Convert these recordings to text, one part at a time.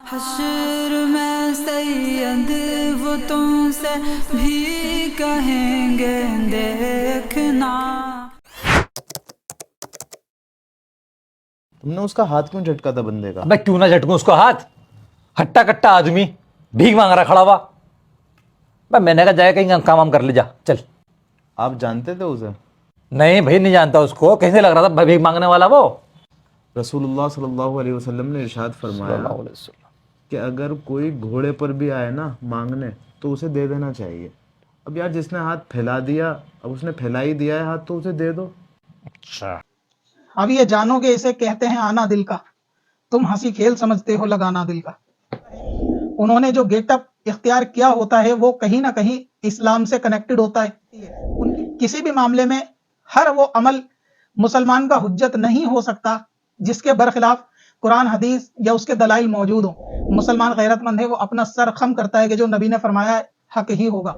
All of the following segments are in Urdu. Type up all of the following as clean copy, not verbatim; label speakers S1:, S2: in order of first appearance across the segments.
S1: حشر میں سید وہ تم سے بھی کہیں گے دیکھنا۔
S2: تم نے اس کا ہاتھ کیوں جھٹکا تھا بندے کا؟
S3: ابے کیوں نہ جھٹکوں اس کو ہاتھ؟ ہٹا کٹا آدمی بھیک مانگ رہا کھڑا ہوا۔ میں نے کہا جائے کہیں کام کر لے، جا چل۔
S2: آپ جانتے تھے اسے؟
S3: نہیں بھائی نہیں جانتا اس کو، کیسے لگ رہا تھا بھیک مانگنے والا وہ؟
S2: رسول اللہ صلی اللہ علیہ وسلم نے ارشاد فرمایا کہ اگر کوئی گھوڑے پر بھی آئے نا مانگنے تو اسے دے دینا چاہیے۔ اب یار جس نے ہاتھ پھیلا دیا، اب اس نے پھیلا ہی دیا ہے ہاتھ، تو اسے دے دو۔
S3: اچھا
S4: اب یہ جانو کہ اسے کہتے ہیں آنا دل کا، تم ہنسی کھیل سمجھتے ہو لگانا دل کا۔ انہوں نے جو گیٹ اپ اختیار کیا ہوتا ہے وہ کہیں نہ کہیں اسلام سے کنیکٹڈ ہوتا ہے۔ کسی بھی معاملے میں ہر وہ عمل مسلمان کا حجت نہیں ہو سکتا جس کے برخلاف قرآن حدیث یا اس کے دلائل موجود ہوں۔ مسلمان غیرت مند ہے، وہ اپنا سر خم کرتا ہے کہ جو نبی نے فرمایا ہے حق ہی ہوگا۔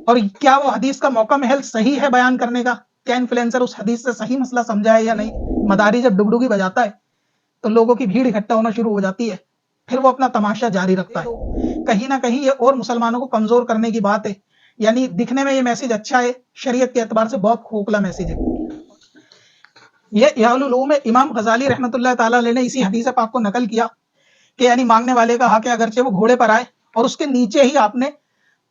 S4: اور کیا وہ حدیث کا موقع محل صحیح ہے بیان کرنے کا؟ کیا انفلوئنسر اس حدیث سے صحیح مسئلہ سمجھا ہے یا نہیں؟ مداری جب ڈگڈگی بجاتا ہے تو لوگوں کی بھیڑ اکٹھا ہونا شروع ہو جاتی ہے، پھر وہ اپنا تماشا جاری رکھتا ہے۔ کہیں نہ کہیں یہ اور مسلمانوں کو کمزور کرنے کی بات ہے۔ یعنی دکھنے میں یہ میسج اچھا ہے، شریعت کے اعتبار سے بہت کھوکھلا میسج ہے۔ یہ احیاء العلوم میں امام غزالی رحمۃ اللہ تعالیٰ علیہ نے اسی حدیث پاک کو نقل کیا کہ یعنی مانگنے والے کا حق ہے اگرچہ وہ گھوڑے پر آئے، اور اس کے نیچے ہی آپ نے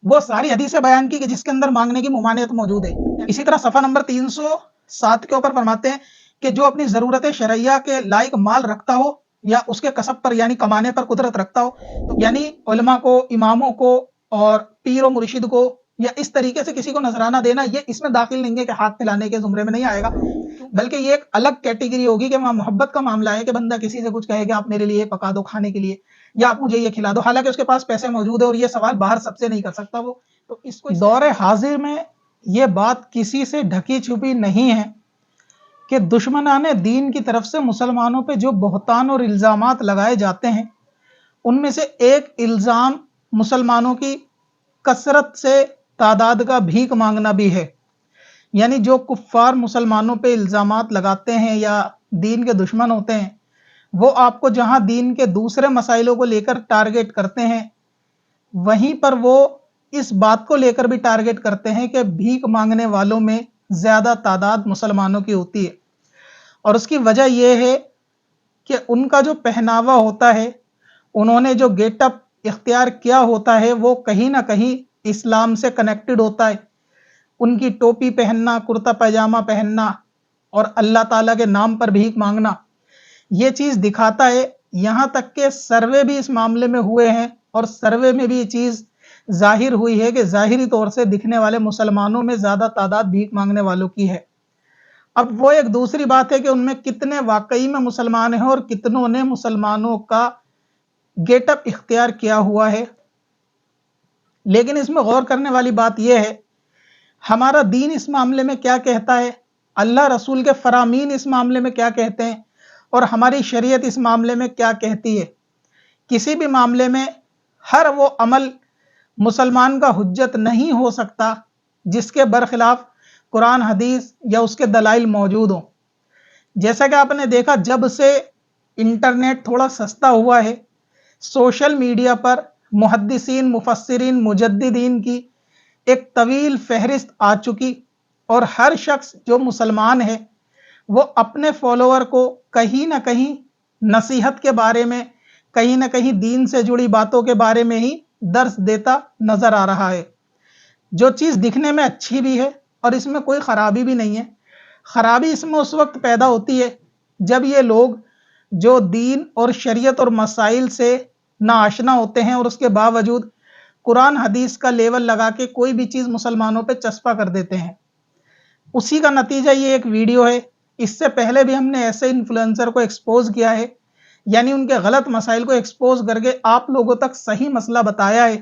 S4: وہ ساری حدیثیں بیان کی کہ جس کے اندر مانگنے کی ممانعت موجود ہے۔ اسی طرح صفحہ نمبر 307 کے اوپر فرماتے ہیں کہ جو اپنی ضرورت شرعیہ کے لائق مال رکھتا ہو یا اس کے کسب پر یعنی کمانے پر قدرت رکھتا ہو، تو یعنی علماء کو، اماموں کو اور پیر و مرشد کو یا اس طریقے سے کسی کو نذرانہ دینا، یہ اس میں داخل نہیں ہے کہ ہاتھ پھیلانے کے زمرے میں نہیں آئے گا، بلکہ یہ ایک الگ کیٹیگری ہوگی کہ وہاں محبت کا معاملہ ہے کہ بندہ کسی سے کچھ کہے کہ آپ میرے لیے پکا دو کھانے کے لیے، یا آپ مجھے یہ کھلا دو، حالانکہ اس کے پاس پیسے موجود ہے اور یہ سوال باہر سب سے نہیں کر سکتا وہ۔ تو اس کو دور حاضر میں یہ بات کسی سے ڈھکی چھپی نہیں ہے کہ دشمنان دین کی طرف سے مسلمانوں پہ جو بہتان اور الزامات لگائے جاتے ہیں، ان میں سے ایک الزام مسلمانوں کی کثرت سے تعداد کا بھیک مانگنا بھی ہے۔ یعنی جو کفار مسلمانوں پہ الزامات لگاتے ہیں یا دین کے دشمن ہوتے ہیں، وہ آپ کو جہاں دین کے دوسرے مسائلوں کو لے کر ٹارگٹ کرتے ہیں، وہیں پر وہ اس بات کو لے کر بھی ٹارگٹ کرتے ہیں کہ بھیک مانگنے والوں میں زیادہ تعداد مسلمانوں کی ہوتی ہے۔ اور اس کی وجہ یہ ہے کہ ان کا جو پہناوا ہوتا ہے، انہوں نے جو گیٹ اپ اختیار کیا ہوتا ہے، وہ کہیں نہ کہیں اسلام سے کنیکٹڈ ہوتا ہے۔ ان کی ٹوپی پہننا، کرتا پائجامہ پہننا اور اللہ تعالیٰ کے نام پر بھیک مانگنا، یہ چیز دکھاتا ہے، یہاں تک کہ سروے بھی اس معاملے میں ہوئے ہیں اور سروے میں بھی یہ چیز ظاہر ہوئی ہے کہ ظاہری طور سے دکھنے والے مسلمانوں میں زیادہ تعداد بھیک مانگنے والوں کی ہے۔ اب وہ ایک دوسری بات ہے کہ ان میں کتنے واقعی میں مسلمان ہیں اور کتنوں نے مسلمانوں کا گیٹ اپ اختیار کیا ہوا ہے۔ لیکن اس میں غور کرنے والی بات یہ ہے، ہمارا دین اس معاملے میں کیا کہتا ہے، اللہ رسول کے فرامین اس معاملے میں کیا کہتے ہیں، اور ہماری شریعت اس معاملے میں کیا کہتی ہے۔ کسی بھی معاملے میں ہر وہ عمل مسلمان کا حجت نہیں ہو سکتا جس کے برخلاف قرآن حدیث یا اس کے دلائل موجود ہوں۔ جیسا کہ آپ نے دیکھا، جب سے انٹرنیٹ تھوڑا سستا ہوا ہے، سوشل میڈیا پر محدثین، مفسرین، مجددین کی ایک طویل فہرست آ چکی، اور ہر شخص جو مسلمان ہے وہ اپنے فالوور کو کہیں نہ کہیں نصیحت کے بارے میں، کہیں نہ کہیں دین سے جڑی باتوں کے بارے میں ہی درس دیتا نظر آ رہا ہے، جو چیز دکھنے میں اچھی بھی ہے اور اس میں کوئی خرابی بھی نہیں ہے۔ خرابی اس میں اس وقت پیدا ہوتی ہے جب یہ لوگ جو دین اور شریعت اور مسائل سے ناآشنا ہوتے ہیں اور اس کے باوجود قرآن حدیث کا لیول لگا کے کوئی بھی چیز مسلمانوں پہ چسپا کر دیتے ہیں۔ اسی کا نتیجہ یہ ایک ویڈیو ہے۔ اس سے پہلے بھی ہم نے ایسے انفلوئنسر کو ایکسپوز کیا ہے، یعنی ان کے غلط مسائل کو ایکسپوز کر کے آپ لوگوں تک صحیح مسئلہ بتایا ہے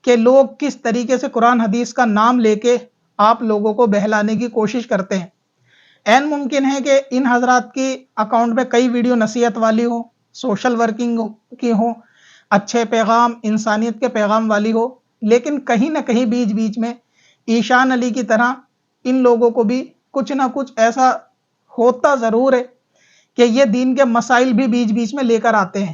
S4: کہ لوگ کس طریقے سے قرآن حدیث کا نام لے کے آپ لوگوں کو بہلانے کی کوشش کرتے ہیں۔ عین ممکن ہے کہ ان حضرات کی اکاؤنٹ میں کئی ویڈیو نصیحت والی ہوں، سوشل ورکنگ کی ہوں، اچھے پیغام، انسانیت کے پیغام والی ہو، لیکن کہیں نہ کہیں بیچ بیچ میں ایشان علی کی طرح ان لوگوں کو بھی کچھ نہ کچھ ایسا ہوتا ضرور ہے کہ یہ دین کے مسائل بھی بیچ بیچ میں لے کر آتے ہیں۔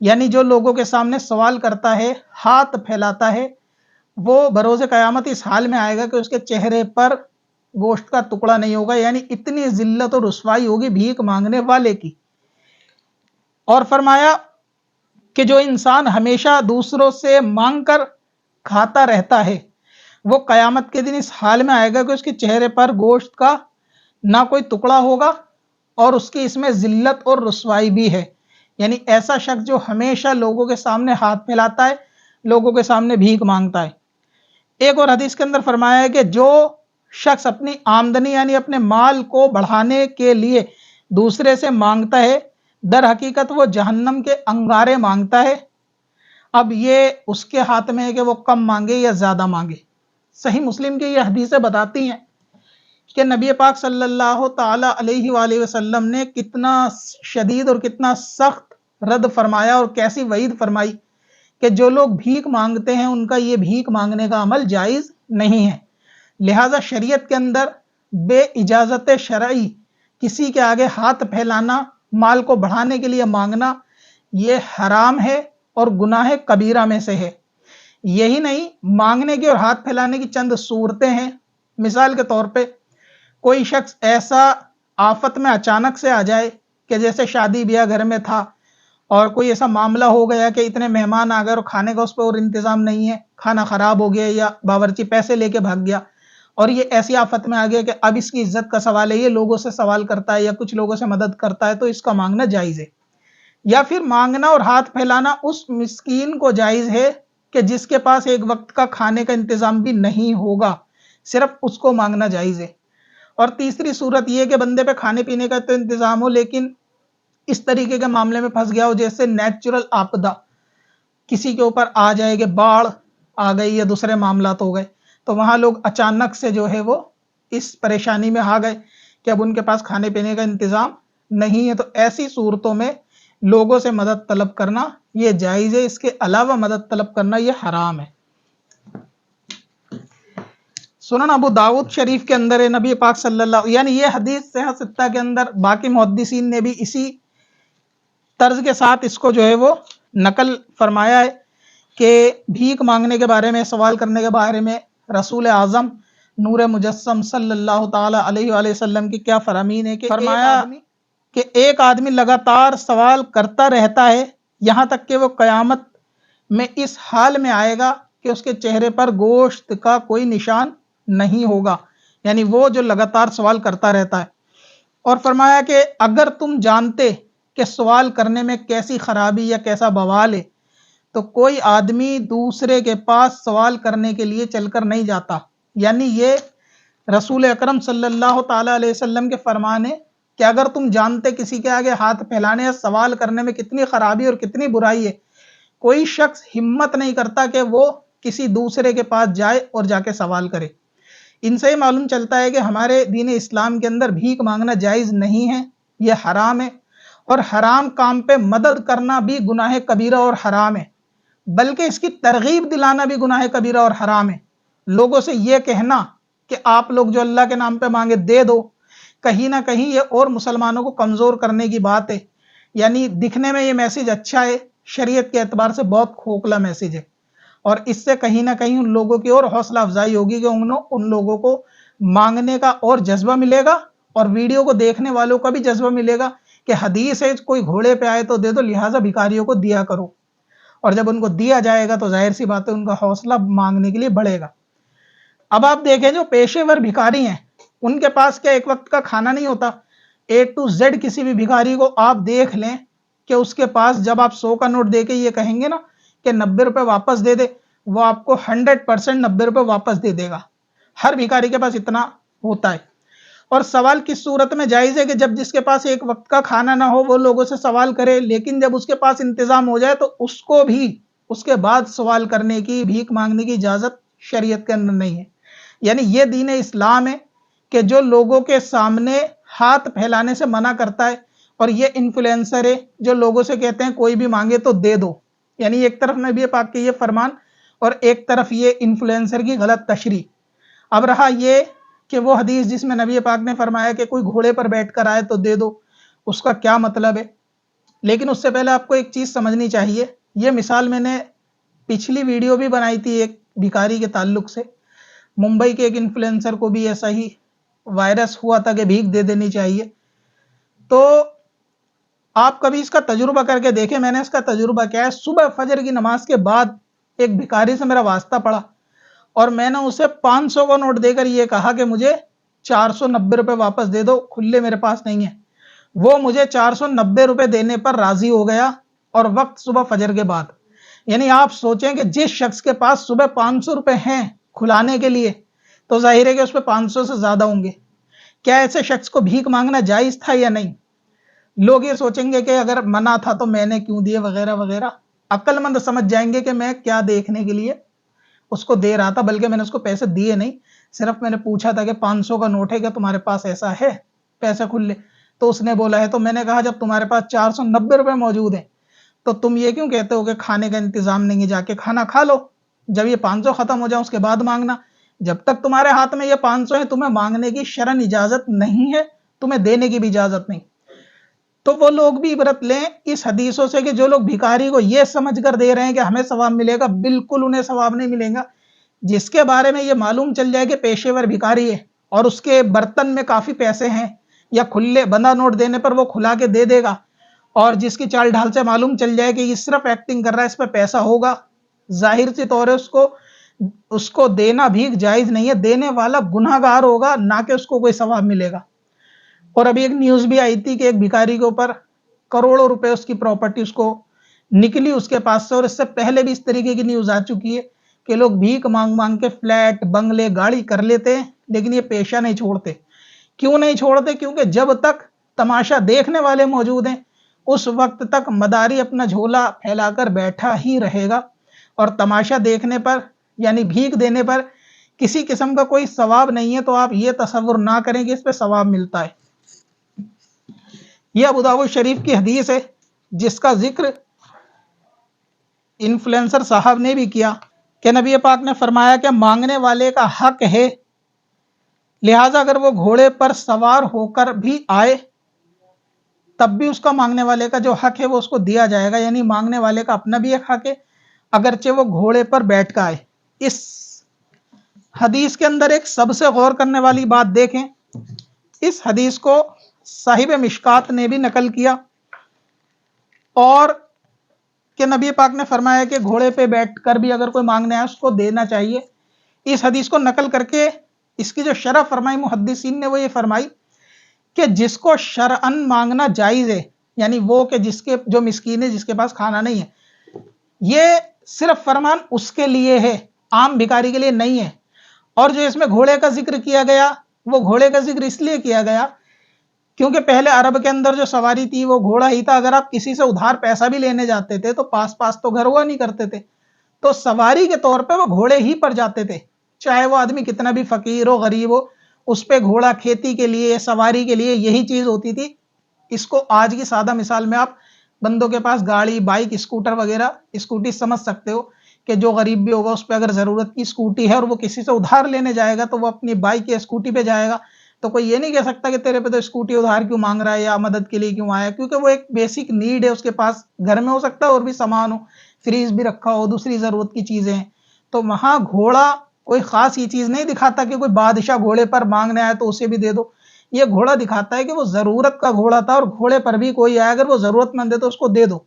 S4: یعنی جو لوگوں کے سامنے سوال کرتا ہے، ہاتھ پھیلاتا ہے، وہ بروز قیامت اس حال میں آئے گا کہ اس کے چہرے پر گوشت کا ٹکڑا نہیں ہوگا، یعنی اتنی ذلت اور رسوائی ہوگی بھیک مانگنے والے کی۔ اور فرمایا کہ جو انسان ہمیشہ دوسروں سے مانگ کر کھاتا رہتا ہے، وہ قیامت کے دن اس حال میں آئے گا کہ اس کے چہرے پر گوشت کا نہ کوئی ٹکڑا ہوگا اور اس کی اس میں ذلت اور رسوائی بھی ہے۔ یعنی ایسا شخص جو ہمیشہ لوگوں کے سامنے ہاتھ پھیلاتا ہے، لوگوں کے سامنے بھیک مانگتا ہے۔ ایک اور حدیث کے اندر فرمایا ہے کہ جو شخص اپنی آمدنی یعنی اپنے مال کو بڑھانے کے لیے دوسرے سے مانگتا ہے، در حقیقت وہ جہنم کے انگارے مانگتا ہے۔ اب یہ اس کے ہاتھ میں ہے کہ وہ کم مانگے یا زیادہ مانگے۔ صحیح مسلم کی یہ حدیثیں بتاتی ہیں کہ نبی پاک صلی اللہ تعالی علیہ وآلہ وسلم نے کتنا شدید اور کتنا سخت رد فرمایا اور کیسی وعید فرمائی کہ جو لوگ بھیک مانگتے ہیں ان کا یہ بھیک مانگنے کا عمل جائز نہیں ہے۔ لہٰذا شریعت کے اندر بے اجازت شرعی کسی کے آگے ہاتھ پھیلانا، مال کو بڑھانے کے لیے مانگنا، یہ حرام ہے اور گناہ کبیرہ میں سے ہے۔ یہی نہیں، مانگنے کی اور ہاتھ پھیلانے کی چند صورتیں ہیں۔ مثال کے طور پہ کوئی شخص ایسا آفت میں اچانک سے آ جائے کہ جیسے شادی بیاہ گھر میں تھا اور کوئی ایسا معاملہ ہو گیا کہ اتنے مہمان آ گئے اور کھانے کا اس پہ اور انتظام نہیں ہے، کھانا خراب ہو گیا یا باورچی پیسے لے کے بھاگ گیا، اور یہ ایسی آفت میں آ گیا کہ اب اس کی عزت کا سوال ہے، یہ لوگوں سے سوال کرتا ہے یا کچھ لوگوں سے مدد کرتا ہے، تو اس کا مانگنا جائز ہے۔ یا پھر مانگنا اور ہاتھ پھیلانا اس مسکین کو جائز ہے کہ جس کے پاس ایک وقت کا کھانے کا انتظام بھی نہیں ہوگا، صرف اس کو مانگنا جائز ہے۔ اور تیسری صورت یہ کہ بندے پہ کھانے پینے کا تو انتظام ہو لیکن اس طریقے کے معاملے میں پھنس گیا ہو جیسے نیچرل آپدہ کسی کے اوپر آ جائے کہ باڑھ آ گئی یا دوسرے معاملات ہو گئے، تو وہاں لوگ اچانک سے جو ہے وہ اس پریشانی میں آ گئے کہ اب ان کے پاس کھانے پینے کا انتظام نہیں ہے، تو ایسی صورتوں میں لوگوں سے مدد طلب کرنا یہ جائز ہے، اس کے علاوہ مدد طلب کرنا یہ حرام ہے۔ سنن ابو داؤد شریف کے اندر نبی پاک صلی اللہ یعنی یہ حدیث صحیح ستہ کے اندر باقی محدثین نے بھی اسی طرز کے ساتھ اس کو جو ہے وہ نقل فرمایا ہے کہ بھیک مانگنے کے بارے میں، سوال کرنے کے بارے میں رسول اعظم نور مجسم صلی اللہ تعالی علیہ وآلہ وسلم کی کیا فرامین ہے کہ فرمایا کہ ایک آدمی لگاتار سوال کرتا رہتا ہے یہاں تک کہ وہ قیامت میں اس حال میں آئے گا کہ اس کے چہرے پر گوشت کا کوئی نشان نہیں ہوگا، یعنی وہ جو لگاتار سوال کرتا رہتا ہے۔ اور فرمایا کہ اگر تم جانتے کہ سوال کرنے میں کیسی خرابی یا کیسا بوال ہے تو کوئی آدمی دوسرے کے پاس سوال کرنے کے لیے چل کر نہیں جاتا۔ یعنی یہ رسول اکرم صلی اللہ تعالی علیہ وسلم کے فرمان ہے کہ اگر تم جانتے کسی کے آگے ہاتھ پھیلانے یا سوال کرنے میں کتنی خرابی اور کتنی برائی ہے، کوئی شخص ہمت نہیں کرتا کہ وہ کسی دوسرے کے پاس جائے اور جا کے سوال کرے۔ ان سے ہی معلوم چلتا ہے کہ ہمارے دین اسلام کے اندر بھیک مانگنا جائز نہیں ہے، یہ حرام ہے، اور حرام کام پہ مدد کرنا بھی گناہ کبیرہ اور حرام ہے، بلکہ اس کی ترغیب دلانا بھی گناہ کبیرہ اور حرام ہے۔ لوگوں سے یہ کہنا کہ آپ لوگ جو اللہ کے نام پہ مانگے دے دو، کہیں نہ کہیں یہ اور مسلمانوں کو کمزور کرنے کی بات ہے۔ یعنی دکھنے میں یہ میسیج اچھا ہے، شریعت کے اعتبار سے بہت کھوکھلا میسیج ہے، اور اس سے کہیں نہ کہیں ان لوگوں کی اور حوصلہ افزائی ہوگی کہ ان لوگوں کو مانگنے کا اور جذبہ ملے گا، اور ویڈیو کو دیکھنے والوں کا بھی جذبہ ملے گا کہ حدیث ہے کوئی گھوڑے پہ آئے تو دے دو، لہٰذا بھکاریوں کو دیا کرو، اور جب ان کو دیا جائے گا تو ظاہر سی بات ہے ان کا حوصلہ مانگنے کے لیے بڑھے گا۔ اب آپ دیکھیں جو پیشے ور بھکاری ہیں ان کے پاس کیا ایک وقت کا کھانا نہیں ہوتا؟ A to Z کسی بھی بھکاری کو آپ دیکھ لیں کہ اس کے پاس جب آپ 100 کا نوٹ دے کے یہ کہیں گے نا کہ 90 روپے واپس دے دے، وہ آپ کو 100% 90 روپے واپس دے دے گا۔ ہر بھکاری کے پاس اتنا ہوتا ہے۔ اور سوال کس صورت میں جائز ہے کہ جب جس کے پاس ایک وقت کا کھانا نہ ہو وہ لوگوں سے سوال کرے، لیکن جب اس کے پاس انتظام ہو جائے تو اس کو بھی اس کے بعد سوال کرنے کی، بھیک مانگنے کی اجازت شریعت کے اندر نہیں ہے۔ یعنی یہ دین اسلام ہے کہ جو لوگوں کے سامنے ہاتھ پھیلانے سے منع کرتا ہے، اور یہ انفلوئنسر ہے جو لوگوں سے کہتے ہیں کوئی بھی مانگے تو دے دو۔ یعنی ایک طرف نبی پاک کے یہ فرمان اور ایک طرف یہ انفلوئنسر کی غلط تشریح۔ اب رہا یہ کہ وہ حدیث جس میں نبی پاک نے فرمایا کہ کوئی گھوڑے پر بیٹھ کر آئے تو دے دو، اس کا کیا مطلب ہے؟ لیکن اس سے پہلے آپ کو ایک چیز سمجھنی چاہیے. یہ مثال میں نے پچھلی ویڈیو بھی بنائی تھی ایک بھکاری کے تعلق سے. ممبئی کے ایک انفلوئنسر کو بھی ایسا ہی وائرس ہوا تھا کہ بھیک دے دینی چاہیے. تو آپ کبھی اس کا تجربہ کر کے دیکھیں. میں نے اس کا تجربہ کیا ہے, صبح فجر کی نماز کے بعد ایک بھکاری سے میرا واسطہ پڑا اور میں نے اسے 500 کا نوٹ دے کر یہ کہا کہ مجھے 490 روپے واپس دے دو, کھلے میرے پاس نہیں ہیں. وہ مجھے 490 روپے دینے پر راضی ہو گیا, اور وقت صبح فجر کے بعد. یعنی آپ سوچیں کہ جس شخص کے پاس صبح 500 روپے ہیں کھلانے کے لیے, تو ظاہر ہے کہ اس پہ 500 سے زیادہ ہوں گے. کیا ایسے شخص کو بھیک مانگنا جائز تھا یا نہیں؟ لوگ یہ سوچیں گے کہ اگر منع تھا تو میں نے کیوں دیے وغیرہ وغیرہ. عقل مند سمجھ جائیں گے کہ میں کیا دیکھنے کے لیے اس کو دے رہا تھا, بلکہ میں نے اس کو پیسے دیے نہیں, صرف میں نے پوچھا تھا کہ 500 کا نوٹ ہے کیا تمہارے پاس ایسا ہے پیسے کھلے؟ تو اس نے بولا ہے. تو میں نے کہا جب تمہارے پاس 490 روپے موجود ہیں تو تم یہ کیوں کہتے ہو کہ کھانے کا انتظام نہیں ہے, جا کے کھانا کھا لو, جب یہ 500 ختم ہو جائے اس کے بعد مانگنا. جب تک تمہارے ہاتھ میں یہ 500 ہے تمہیں مانگنے کی شرعن اجازت نہیں ہے, تمہیں دینے کی بھی اجازت نہیں. تو وہ لوگ بھی عبرت لیں اس حدیثوں سے کہ جو لوگ بھکاری کو یہ سمجھ کر دے رہے ہیں کہ ہمیں ثواب ملے گا, بالکل انہیں ثواب نہیں ملے گا. جس کے بارے میں یہ معلوم چل جائے کہ پیشے ور بھکاری ہے اور اس کے برتن میں کافی پیسے ہیں, یا کھلے بندہ نوٹ دینے پر وہ کھلا کے دے دے گا, اور جس کی چال ڈھال سے معلوم چل جائے کہ یہ صرف ایکٹنگ کر رہا ہے, اس پہ پیسہ ہوگا, ظاہر سی طور ہے اس کو دینا بھیک جائز نہیں ہے. دینے والا گناہ گار ہوگا, نہ کہ اس کو کوئی ثواب ملے گا. اور ابھی ایک نیوز بھی آئی تھی کہ ایک بھکاری کے اوپر کروڑوں روپے اس کی پراپرٹی اس کو نکلی اس کے پاس سے. اور اس سے پہلے بھی اس طریقے کی نیوز آ چکی ہے کہ لوگ بھیک مانگ مانگ کے فلیٹ بنگلے گاڑی کر لیتے ہیں, لیکن یہ پیشہ نہیں چھوڑتے. کیوں نہیں چھوڑتے؟ کیونکہ جب تک تماشا دیکھنے والے موجود ہیں اس وقت تک مداری اپنا جھولا پھیلا کر بیٹھا ہی رہے گا, اور تماشا دیکھنے پر یعنی بھیک دینے پر کسی قسم کا کوئی ثواب نہیں ہے. تو آپ یہ تصور نہ کریں کہ اس پہ ثواب ملتا ہے. یہ ابو داؤد شریف کی حدیث ہے جس کا ذکر انفلوئنسر صاحب نے بھی کیا کہ نبی پاک نے فرمایا کہ مانگنے والے کا حق ہے, لہٰذا اگر وہ گھوڑے پر سوار ہو کر بھی آئے تب بھی اس کا مانگنے والے کا جو حق ہے وہ اس کو دیا جائے گا. یعنی مانگنے والے کا اپنا بھی ایک حق ہے اگرچہ وہ گھوڑے پر بیٹھ کر آئے. اس حدیث کے اندر ایک سب سے غور کرنے والی بات دیکھیں. اس حدیث کو صاحب مشکات نے بھی نقل کیا, اور کہ نبی پاک نے فرمایا کہ گھوڑے پہ بیٹھ کر بھی اگر کوئی مانگنے آئے اس کو دینا چاہیے. اس حدیث کو نقل کر کے اس کی جو شرح فرمائی محدثین نے وہ یہ فرمائی کہ جس کو شرعن مانگنا جائز ہے, یعنی وہ کہ جس کے جو مسکین ہے جس کے پاس کھانا نہیں ہے, یہ صرف فرمان اس کے لیے ہے, عام بھکاری کے لیے نہیں ہے. اور جو اس میں گھوڑے کا ذکر کیا گیا وہ گھوڑے کا ذکر اس لیے کیا گیا کیونکہ پہلے عرب کے اندر جو سواری تھی وہ گھوڑا ہی تھا. اگر آپ کسی سے ادھار پیسہ بھی لینے جاتے تھے تو پاس تو گھر ہوا نہیں کرتے تھے, تو سواری کے طور پہ وہ گھوڑے ہی پر جاتے تھے, چاہے وہ آدمی کتنا بھی فقیر ہو غریب ہو, اس پہ گھوڑا کھیتی کے لیے سواری کے لیے یہی چیز ہوتی تھی. اس کو آج کی سادہ مثال میں آپ بندوں کے پاس گاڑی بائک اسکوٹر وغیرہ اسکوٹی سمجھ سکتے ہو کہ جو غریب بھی ہوگا اس پہ اگر ضرورت کی اسکوٹی ہے اور وہ کسی سے ادھار لینے جائے گا تو وہ اپنی بائک یا اسکوٹی پہ جائے گا, تو کوئی یہ نہیں کہہ سکتا کہ تیرے پہ تو اسکوٹی ادھار کیوں مانگ رہا ہے یا مدد کے لیے کیوں آیا, کیونکہ وہ ایک بیسک نیڈ ہے. اس کے پاس گھر میں ہو سکتا ہے اور بھی سامان ہو, فریز بھی رکھا ہو, دوسری ضرورت کی چیزیں ہیں. تو وہاں گھوڑا کوئی خاص یہ چیز نہیں دکھاتا کہ کوئی بادشاہ گھوڑے پر مانگنے آیا تو اسے بھی دے دو. یہ گھوڑا دکھاتا ہے کہ وہ ضرورت کا گھوڑا تھا, اور گھوڑے پر بھی کوئی آیا اگر وہ ضرورت مند ہے تو اس کو دے دو,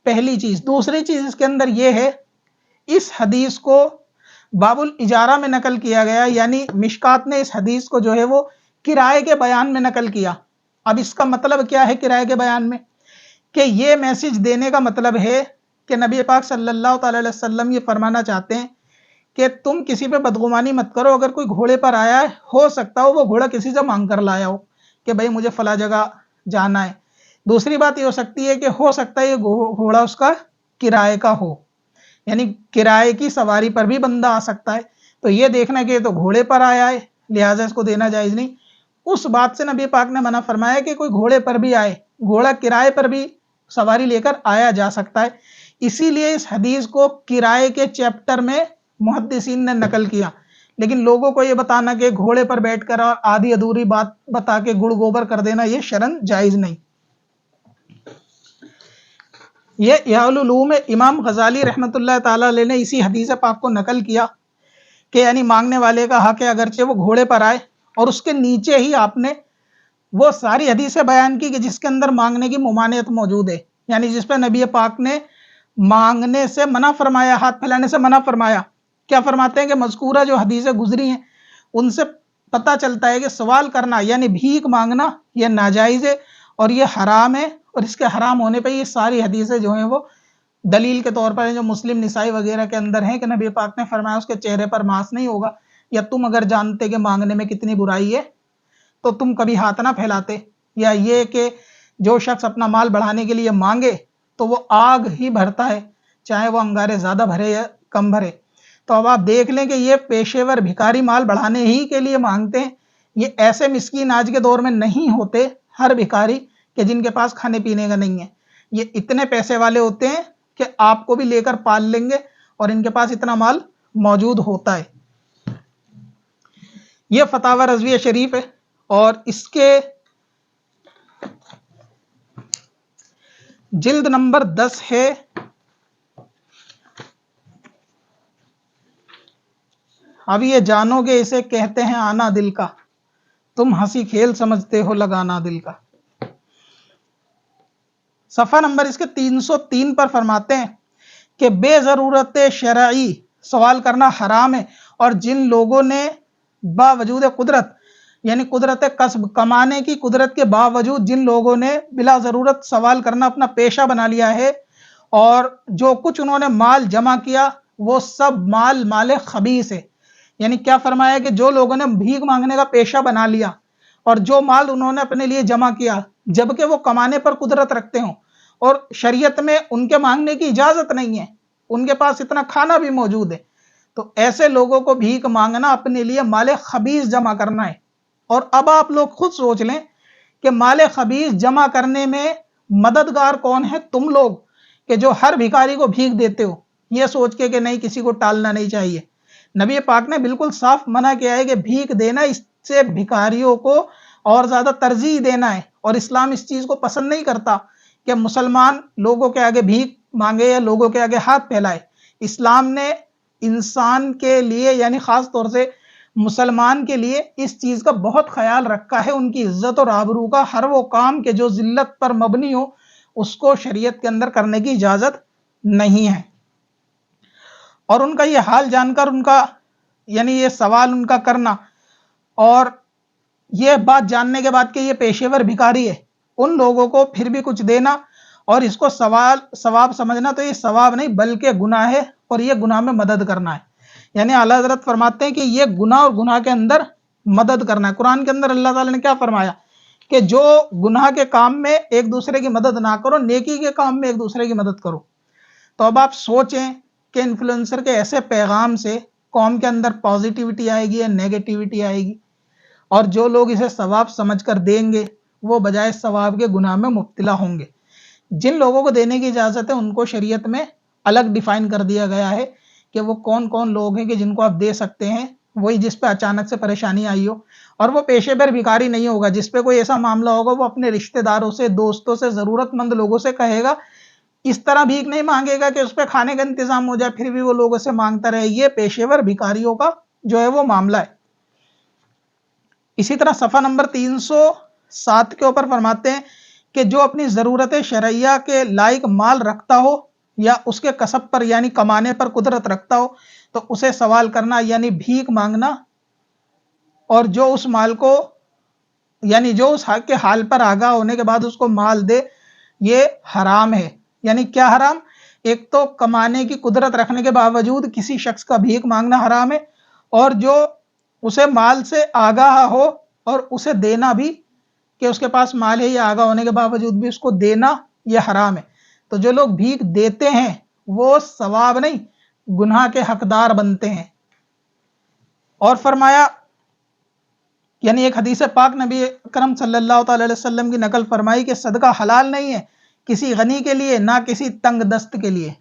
S4: پہلی چیز. دوسری چیز اس کے اندر یہ ہے, اس حدیث کو باب الاجارہ میں نقل کیا گیا, یعنی مشکات نے اس حدیث کو جو ہے وہ کرائے کے بیان میں نقل کیا. اب اس کا مطلب کیا ہے کرائے کے بیان میں, کہ یہ میسج دینے کا مطلب ہے کہ نبی پاک صلی اللہ تعالی علیہ وسلم یہ فرمانا چاہتے ہیں کہ تم کسی پہ بدگمانی مت کرو. اگر کوئی گھوڑے پر آیا ہے ہو سکتا ہو وہ گھوڑا کسی سے مانگ کر لایا ہو کہ بھائی مجھے فلاں جگہ جانا ہے. دوسری بات یہ ہو سکتی ہے کہ ہو سکتا ہے یہ گھوڑا اس کا کرائے کا ہو, یعنی کرائے کی سواری پر بھی بندہ آ سکتا ہے. تو یہ دیکھنا کہ یہ تو گھوڑے پر آیا ہے لہٰذا اس کو دینا جائز نہیں, اس بات سے نبی پاک نے منع فرمایا کہ کوئی گھوڑے پر بھی آئے, گھوڑا کرائے پر بھی سواری لے کر آیا جا سکتا ہے. اسی لیے اس حدیث کو کرائے کے چیپٹر میں محدثین نے نقل کیا. لیکن لوگوں کو یہ بتانا کہ گھوڑے پر بیٹھ کر اور آدھی ادھوری بات بتا کے گڑ گوبر کر دینا یہ شرعن جائز نہیں. یہ احیاء العلوم امام غزالی رحمۃ اللہ تعالیٰ علیہ نے اسی حدیث پاک کو نقل کیا کہ یعنی مانگنے والے کا حق ہے اگرچہ وہ گھوڑے پر آئے، اور اس کے نیچے ہی آپ نے وہ ساری حدیثیں بیان کی کہ جس کے اندر مانگنے کی ممانعت موجود ہے، یعنی جس پہ نبی پاک نے مانگنے سے منع فرمایا، ہاتھ پھیلانے سے منع فرمایا۔ کیا فرماتے ہیں کہ مذکورہ جو حدیثیں گزری ہیں ان سے پتہ چلتا ہے کہ سوال کرنا یعنی بھیک مانگنا یہ ناجائز ہے اور یہ حرام ہے، اور اس کے حرام ہونے پہ یہ ساری حدیثیں جو ہیں وہ دلیل کے طور پر ہیں، جو مسلم نسائی وغیرہ کے اندر ہیں کہ نبی پاک نے فرمایا اس کے چہرے پر ماس نہیں ہوگا، یا تم اگر جانتے کہ مانگنے میں کتنی برائی ہے تو تم کبھی ہاتھ نہ پھیلاتے، یا یہ کہ جو شخص اپنا مال بڑھانے کے لیے مانگے تو وہ آگ ہی بھرتا ہے، چاہے وہ انگارے زیادہ بھرے یا کم بھرے۔ تو اب آپ دیکھ لیں کہ یہ پیشے ور بھکاری مال بڑھانے ہی کے لیے مانگتے ہیں۔ یہ ایسے مسکین آج کے دور میں نہیں ہوتے ہر بھکاری کہ جن کے پاس کھانے پینے کا نہیں ہے، یہ اتنے پیسے والے ہوتے ہیں کہ آپ کو بھی لے کر پال لیں گے اور ان کے پاس اتنا مال موجود ہوتا ہے۔ یہ فتاوی رضویہ شریف ہے، اور اس کے جلد نمبر 10 ہے۔ اب یہ جانو گے اسے کہتے ہیں آنا دل کا، تم ہنسی کھیل سمجھتے ہو لگانا دل کا۔ صفحہ نمبر اس کے 303 پر فرماتے ہیں کہ بے ضرورت شرعی سوال کرنا حرام ہے، اور جن لوگوں نے باوجود قدرت یعنی قدرت کسب کمانے کی قدرت کے باوجود جن لوگوں نے بلا ضرورت سوال کرنا اپنا پیشہ بنا لیا ہے، اور جو کچھ انہوں نے مال جمع کیا وہ سب مال خبیث ہے۔ یعنی کیا فرمایا کہ جو لوگوں نے بھیک مانگنے کا پیشہ بنا لیا اور جو مال انہوں نے اپنے لیے جمع کیا جبکہ وہ کمانے پر قدرت رکھتے ہوں اور شریعت میں ان کے مانگنے کی اجازت نہیں ہے، ان کے پاس اتنا کھانا بھی موجود ہے، تو ایسے لوگوں کو بھیک مانگنا اپنے لیے مال خبیث جمع کرنا ہے۔ اور اب آپ لوگ خود سوچ لیں کہ مال خبیث جمع کرنے میں مددگار کون ہے؟ تم لوگ کہ جو ہر بھکاری کو بھیک دیتے ہو، یہ سوچ کے کہ نہیں کسی کو ٹالنا نہیں چاہیے۔ نبی پاک نے بالکل صاف منع کیا ہے کہ بھیک دینا، اس سے بھکاریوں کو اور زیادہ ترجیح دینا ہے، اور اسلام اس چیز کو پسند نہیں کرتا کہ مسلمان لوگوں کے آگے بھیک مانگے یا لوگوں کے آگے ہاتھ پھیلائے۔ اسلام نے انسان کے لیے یعنی خاص طور سے مسلمان کے لیے اس چیز کا بہت خیال رکھا ہے، ان کی عزت اور آبرو کا۔ ہر وہ کام کہ جو ذلت پر مبنی ہو اس کو شریعت کے اندر کرنے کی اجازت نہیں ہے۔ اور ان کا یہ حال جان کر ان کا یعنی یہ سوال ان کا کرنا اور یہ بات جاننے کے بعد کہ یہ پیشے ور بھکاری ہے، ان لوگوں کو پھر بھی کچھ دینا اور اس کو ثواب سمجھنا، تو یہ ثواب نہیں بلکہ گناہ ہے، اور یہ گناہ میں مدد کرنا ہے۔ یعنی اعلیٰ حضرت فرماتے ہیں کہ یہ گناہ اور گناہ کے اندر مدد کرنا ہے۔ قرآن کے اندر اللہ تعالیٰ نے کیا فرمایا کہ جو گناہ کے کام میں ایک دوسرے کی مدد نہ کرو، نیکی کے کام میں ایک دوسرے کی مدد کرو۔ تو اب آپ سوچیں کہ انفلوئنسر کے ایسے پیغام سے قوم کے اندر پازیٹیوٹی آئے گی یا نیگیٹیوٹی آئے گی، اور جو لوگ اسے ثواب سمجھ کر دیں گے وہ بجائے ثواب کے گناہ میں مبتلا ہوں گے۔ جن لوگوں کو دینے کی اجازت ہے ان کو شریعت میں الگ ڈیفائن کر دیا گیا ہے کہ وہ کون کون لوگ ہیں کہ جن کو آپ دے سکتے ہیں، وہی جس پہ اچانک سے پریشانی آئی ہو، اور وہ پیشے پر بھکاری نہیں ہوگا۔ جس پہ کوئی ایسا معاملہ ہوگا وہ اپنے رشتہ داروں سے، دوستوں سے، ضرورت مند لوگوں سے کہے گا، اس طرح بھیک نہیں مانگے گا کہ اس پہ کھانے کا انتظام ہو جائے پھر بھی وہ لوگوں سے مانگتا رہے۔ یہ پیشے ور بھکاریوں کا جو ہے وہ معاملہ ہے۔ اسی طرح صفحہ نمبر 307 کے اوپر فرماتے ہیں کہ جو اپنی ضرورت شرعیہ کے لائق مال رکھتا ہو یا اس کے کسب پر یعنی کمانے پر قدرت رکھتا ہو تو اسے سوال کرنا یعنی بھیک مانگنا، اور جو اس مال کو یعنی جو اس حق کے حال پر آگاہ ہونے کے بعد اس کو مال دے، یہ حرام ہے۔ یعنی کیا حرام؟ ایک تو کمانے کی قدرت رکھنے کے باوجود کسی شخص کا بھیک مانگنا حرام ہے، اور جو اسے مال سے آگاہ ہو اور اسے دینا بھی کہ اس کے پاس مال ہے یا آگاہ ہونے کے باوجود بھی اس کو دینا، یہ حرام ہے۔ تو جو لوگ بھیک دیتے ہیں وہ ثواب نہیں گناہ کے حقدار بنتے ہیں۔ اور فرمایا یعنی ایک حدیث پاک نبی اکرم صلی اللہ تعالی علیہ وسلم کی نقل فرمائی کہ صدقہ حلال نہیں ہے کسی غنی کے لیے نہ کسی تنگ دست کے لیے،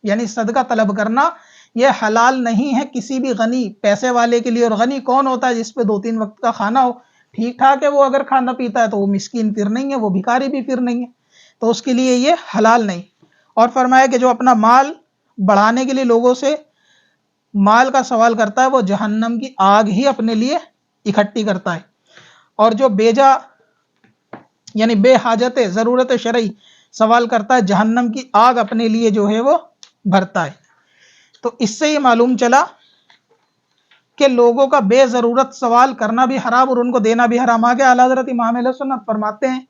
S4: یعنی صدقہ طلب کرنا یہ حلال نہیں ہے کسی بھی غنی پیسے والے کے لیے۔ اور غنی کون ہوتا ہے؟ جس پہ 2-3 وقت کا کھانا ہو، ٹھیک ٹھاک ہے وہ اگر کھانا پیتا ہے تو وہ مسکین پھر نہیں ہے، وہ بھکاری بھی پھر نہیں ہے، تو اس کے لیے یہ حلال نہیں۔ اور فرمایا کہ جو اپنا مال بڑھانے کے لیے لوگوں سے مال کا سوال کرتا ہے وہ جہنم کی آگ ہی اپنے لیے اکٹھی کرتا ہے، اور جو بیجا یعنی بے حاجت ضرورت شرعی سوال کرتا ہے جہنم کی آگ اپنے لیے جو ہے وہ بھرتا ہے۔ تو اس سے یہ معلوم چلا کہ لوگوں کا بے ضرورت سوال کرنا بھی حرام اور ان کو دینا بھی حرام۔ آگے اعلیٰ حضرت امام اہل سنت فرماتے ہیں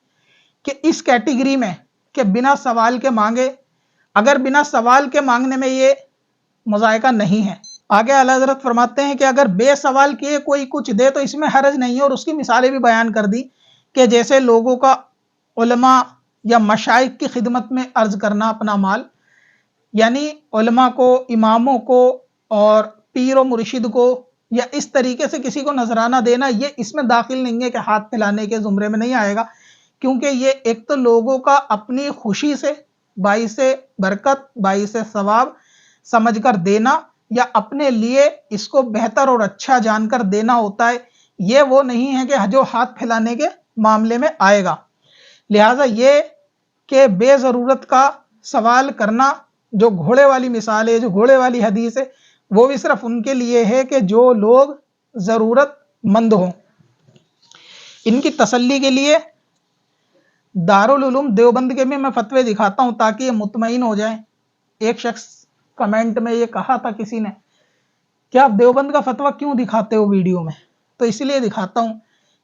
S4: کہ اس کیٹیگری میں کہ بنا سوال کے مانگے، اگر بنا سوال کے مانگنے میں یہ مذائقہ نہیں ہے، آگے اعلیٰ حضرت فرماتے ہیں کہ اگر بے سوال کیے کوئی کچھ دے تو اس میں حرج نہیں ہے، اور اس کی مثالیں بھی بیان کر دی کہ جیسے لوگوں کا علماء یا مشائخ کی خدمت میں عرض کرنا اپنا مال، یعنی علماء کو، اماموں کو اور پیر و مرشد کو یا اس طریقے سے کسی کو نذرانہ دینا، یہ اس میں داخل نہیں ہے کہ ہاتھ پھیلانے کے زمرے میں نہیں آئے گا، کیونکہ یہ ایک تو لوگوں کا اپنی خوشی سے باعث برکت باعث ثواب سمجھ کر دینا یا اپنے لیے اس کو بہتر اور اچھا جان کر دینا ہوتا ہے، یہ وہ نہیں ہے کہ جو ہاتھ پھیلانے کے معاملے میں آئے گا۔ لہٰذا یہ کہ بے ضرورت کا سوال کرنا، جو گھوڑے والی مثال ہے، جو گھوڑے والی حدیث ہے، وہ بھی صرف ان کے لیے ہے کہ جو لوگ ضرورت مند ہوں۔ ان کی تسلی کے لیے دارالعلوم دیوبند کے بھی میں فتوے دکھاتا ہوں تاکہ یہ مطمئن ہو جائیں۔ ایک شخص کمنٹ میں یہ کہا تھا کسی نے کہ آپ دیوبند کا فتویٰ کیوں دکھاتے ہو ویڈیو میں؟ تو اس لیے دکھاتا ہوں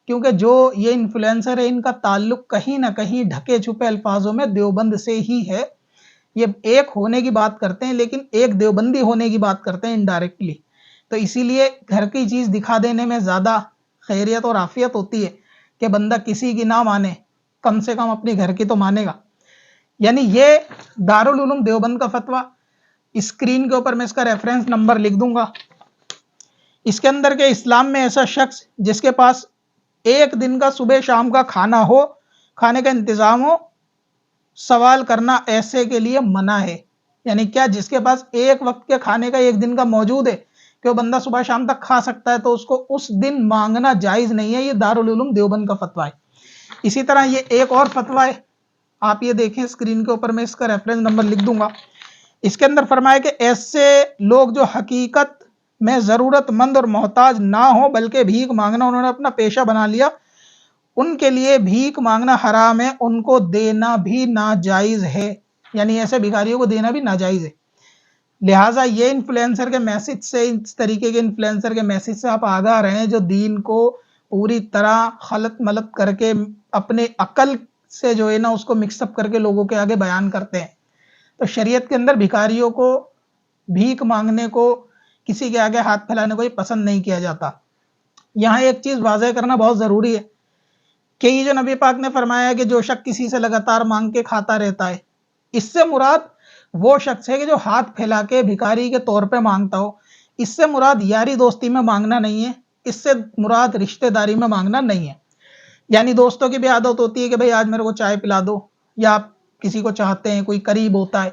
S4: کیونکہ جو یہ انفلوئنسر ہے ان کا تعلق کہیں نہ کہیں ڈھکے چھپے الفاظوں میں دیوبند سے ہی ہے۔ یہ ایک ہونے کی بات کرتے ہیں لیکن ایک دیوبندی ہونے کی بات کرتے ہیں انڈائریکٹلی، تو اسی لیے گھر کی چیز دکھا دینے میں زیادہ خیریت اور عافیت ہوتی ہے کہ بندہ کسی کی نہ مانے، کم سے کم اپنی گھر کی تو مانے گا۔ یعنی یہ دارالعلوم دیوبند کا فتویٰ، اسکرین کے اوپر میں اس کا ریفرنس نمبر لکھ دوں گا۔ اس کے اندر کہ اسلام میں ایسا شخص جس کے پاس ایک دن کا صبح شام کا کھانا ہو، کھانے کا انتظام ہو، سوال کرنا ایسے کے لیے منع ہے۔ یعنی کیا؟ جس کے پاس ایک وقت کے کھانے کا ایک دن کا موجود ہے کہ وہ بندہ صبح شام تک کھا سکتا ہے، تو اس کو اس دن مانگنا جائز نہیں ہے۔ یہ دارالعلوم دیوبند کا فتویٰ ہے۔ اسی طرح یہ ایک اور فتویٰ ہے، آپ یہ دیکھیں اسکرین کے اوپر میں اس کا ریفرنس نمبر لکھ دوں گا۔ اس کے اندر فرمایا کہ ایسے لوگ جو حقیقت میں ضرورت مند اور محتاج نہ ہوں بلکہ بھیک مانگنا انہوں نے اپنا پیشہ بنا لیا، ان کے لیے بھیک مانگنا حرام ہے، ان کو دینا بھی ناجائز ہے۔ یعنی ایسے بھکاریوں کو دینا بھی ناجائز ہے۔ لہٰذا یہ انفلوئنسر کے میسج سے، اس طریقے کے انفلوئنسر کے میسج سے آپ آگاہ رہیں جو دین کو پوری طرح خلط ملط کر کے اپنے عقل سے جو ہے نا اس کو مکس اپ کر کے لوگوں کے آگے بیان کرتے ہیں۔ تو شریعت کے اندر بھکاریوں کو، بھیک مانگنے کو، کسی کے آگے ہاتھ پھیلانے کو یہ پسند نہیں کیا جاتا۔ یہاں ایک چیز واضح کرنا بہت ضروری ہے کہ یہ جو نبی پاک نے فرمایا ہے کہ جو شخص کسی سے لگاتار مانگ کے کھاتا رہتا ہے، اس سے مراد وہ شخص ہے کہ جو ہاتھ پھیلا کے بھکاری کے طور پہ مانگتا ہو۔ اس سے مراد یاری دوستی میں مانگنا نہیں ہے، اس سے مراد رشتہ داری میں مانگنا نہیں ہے۔ یعنی دوستوں کی بھی عادت ہوتی ہے کہ بھئی آج میرے کو چائے پلا دو، یا آپ کسی کو چاہتے ہیں، کوئی قریب ہوتا ہے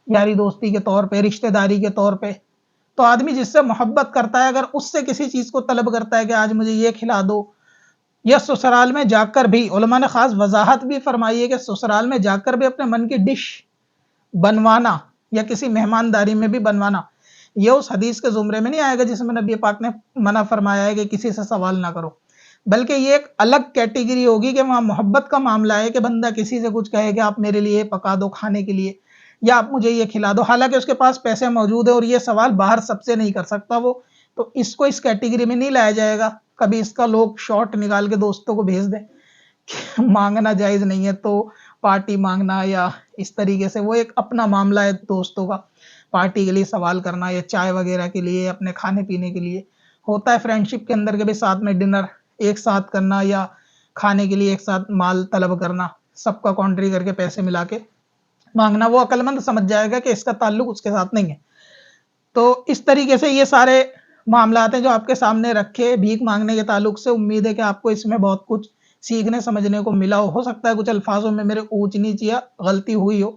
S4: یاری دوستی کے طور پہ، رشتہ داری کے طور پہ، تو آدمی جس سے محبت کرتا ہے اگر اس سے کسی چیز کو طلب کرتا ہے کہ آج مجھے یہ کھلا دو، یا سسرال میں جا کر بھی، علماء نے خاص وضاحت بھی فرمائی ہے کہ سسرال میں جا کر بھی اپنے من کی ڈش بنوانا یا کسی مہمانداری میں بھی بنوانا، یہ اس حدیث کے زمرے میں نہیں آئے گا جس میں نبی پاک نے منع فرمایا ہے کہ کسی سے سوال نہ کرو، بلکہ یہ ایک الگ کیٹیگری ہوگی کہ وہاں محبت کا معاملہ ہے کہ بندہ کسی سے کچھ کہے کہ آپ میرے لیے پکا دو کھانے کے لیے، یا آپ مجھے یہ کھلا دو، حالانکہ اس کے پاس پیسے موجود ہیں اور یہ سوال باہر سب سے نہیں کر سکتا وہ، تو اس کو اس کیٹیگری میں نہیں لایا جائے گا۔ کبھی اس کا لوگ شارٹ نکال کے دوستوں کو بھیج دیں کہ مانگنا جائز نہیں ہے، تو پارٹی مانگنا یا اس طریقے سے، وہ ایک اپنا معاملہ ہے دوستوں کا، پارٹی کے لیے سوال کرنا یا چائے وغیرہ کے لیے، اپنے کھانے پینے کے لیے ہوتا ہے۔ فرینڈ شپ کے اندر کے بھی ساتھ میں ڈنر ایک ساتھ کرنا یا کھانے کے لیے ایک ساتھ مال طلب کرنا، سب کا کانٹری کر کے پیسے ملا کے مانگنا، وہ عقل مند سمجھ جائے گا کہ اس کا تعلق اس کے ساتھ نہیں ہے۔ تو اس طریقے سے یہ سارے معاملات ہیں جو آپ کے سامنے رکھے بھیک مانگنے کے تعلق سے۔ امید ہے کہ آپ کو اس میں بہت کچھ سیکھنے سمجھنے کو ملا ہو سکتا ہے کچھ الفاظوں میں میرے اونچ نیچ یا غلطی ہوئی ہو،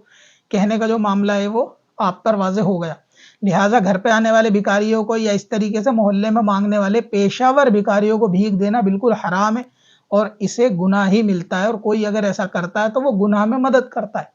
S4: کہنے کا جو معاملہ ہے وہ آپ پر واضح ہو گیا۔ لہٰذا گھر پہ آنے والے بھکاریوں کو یا اس طریقے سے محلے میں مانگنے والے پیشہ ور بھکاریوں کو بھیک دینا بالکل حرام ہے اور اسے گناہ ہی ملتا ہے، اور کوئی اگر ایسا کرتا ہے تو وہ گناہ میں مدد کرتا ہے،